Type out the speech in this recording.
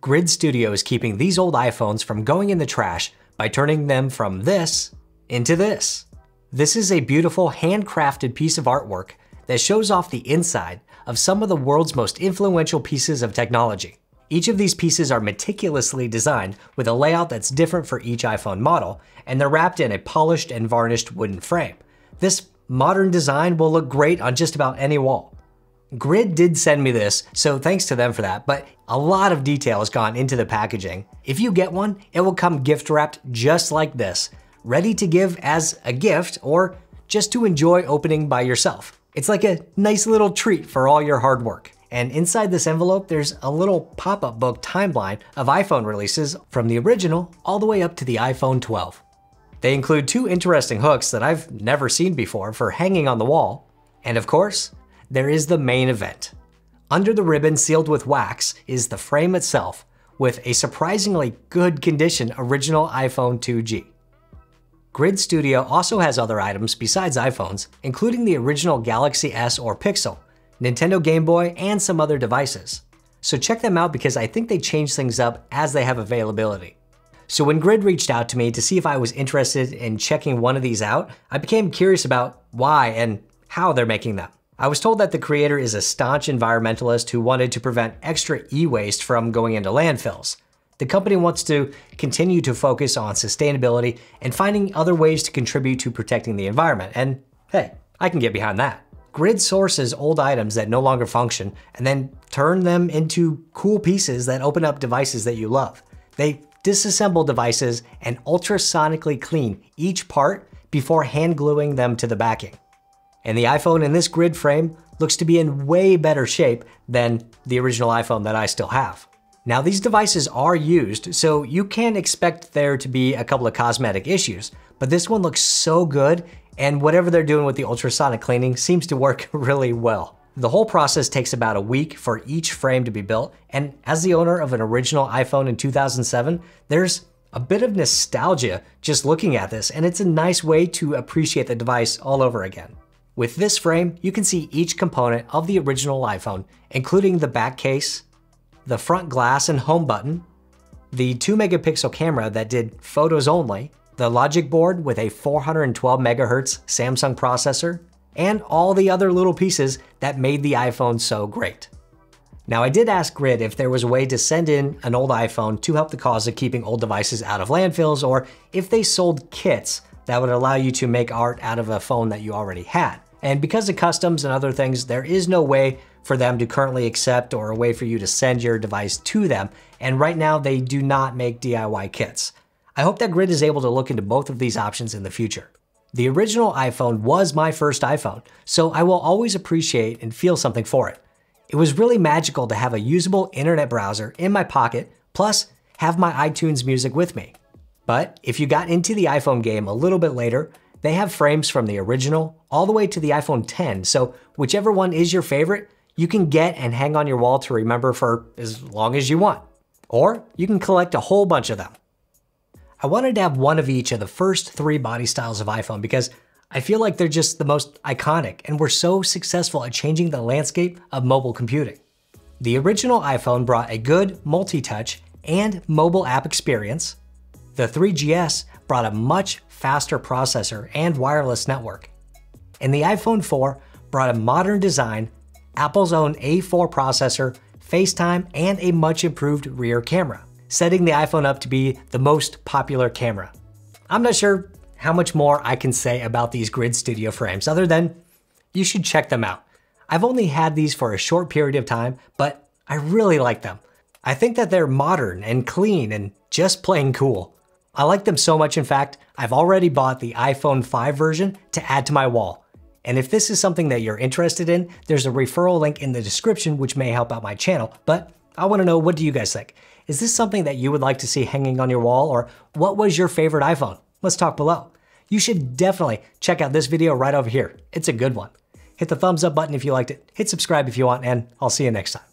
Grid Studio is keeping these old iPhones from going in the trash by turning them from this into this. This is a beautiful handcrafted piece of artwork that shows off the inside of some of the world's most influential pieces of technology. Each of these pieces are meticulously designed with a layout that's different for each iPhone model, and they're wrapped in a polished and varnished wooden frame. This modern design will look great on just about any wall. Grid did send me this, so thanks to them for that, but a lot of detail has gone into the packaging. If you get one, it will come gift wrapped just like this, ready to give as a gift or just to enjoy opening by yourself. It's like a nice little treat for all your hard work. And inside this envelope, there's a little pop-up book timeline of iPhone releases from the original all the way up to the iPhone 12. They include 2 interesting hooks that I've never seen before for hanging on the wall. And of course, there is the main event. Under the ribbon sealed with wax is the frame itself with a surprisingly good condition original iPhone 2G. Grid Studio also has other items besides iPhones, including the original Galaxy S or Pixel, Nintendo Game Boy, and some other devices. So check them out because I think they change things up as they have availability. So when Grid reached out to me to see if I was interested in checking one of these out, I became curious about why and how they're making them. I was told that the creator is a staunch environmentalist who wanted to prevent extra e-waste from going into landfills. The company wants to continue to focus on sustainability and finding other ways to contribute to protecting the environment, and hey, I can get behind that. Grid sources old items that no longer function and then turn them into cool pieces that open up devices that you love. They disassemble devices and ultrasonically clean each part before hand gluing them to the backing. And the iPhone in this Grid frame looks to be in way better shape than the original iPhone that I still have. Now these devices are used, so you can expect there to be a couple of cosmetic issues, but this one looks so good, and whatever they're doing with the ultrasonic cleaning seems to work really well. The whole process takes about a week for each frame to be built, and as the owner of an original iPhone in 2007, there's a bit of nostalgia just looking at this, and it's a nice way to appreciate the device all over again. With this frame, you can see each component of the original iPhone, including the back case, the front glass and home button, the 2-megapixel camera that did photos only, the logic board with a 412 megahertz Samsung processor, and all the other little pieces that made the iPhone so great. Now I did ask Grid if there was a way to send in an old iPhone to help the cause of keeping old devices out of landfills, or if they sold kits that would allow you to make art out of a phone that you already had. And because of customs and other things, there is no way for them to currently accept or a way for you to send your device to them. And right now they do not make DIY kits. I hope that Grid is able to look into both of these options in the future. The original iPhone was my first iPhone, so I will always appreciate and feel something for it. It was really magical to have a usable internet browser in my pocket, plus have my iTunes music with me. But if you got into the iPhone game a little bit later, they have frames from the original all the way to the iPhone X, so whichever one is your favorite, you can get and hang on your wall to remember for as long as you want. Or you can collect a whole bunch of them. I wanted to have one of each of the first 3 body styles of iPhone because I feel like they're just the most iconic and were so successful at changing the landscape of mobile computing. The original iPhone brought a good multi-touch and mobile app experience. The 3GS brought a much faster processor and wireless network. And the iPhone 4 brought a modern design, Apple's own A4 processor, FaceTime, and a much improved rear camera, setting the iPhone up to be the most popular camera. I'm not sure how much more I can say about these Grid Studio frames other than you should check them out. I've only had these for a short period of time, but I really like them. I think that they're modern and clean and just plain cool. I like them so much, in fact, I've already bought the iPhone 5 version to add to my wall. And if this is something that you're interested in, there's a referral link in the description which may help out my channel, but I wanna know, what do you guys think? Is this something that you would like to see hanging on your wall, or what was your favorite iPhone? Let's talk below. You should definitely check out this video right over here. It's a good one. Hit the thumbs up button if you liked it, hit subscribe if you want, and I'll see you next time.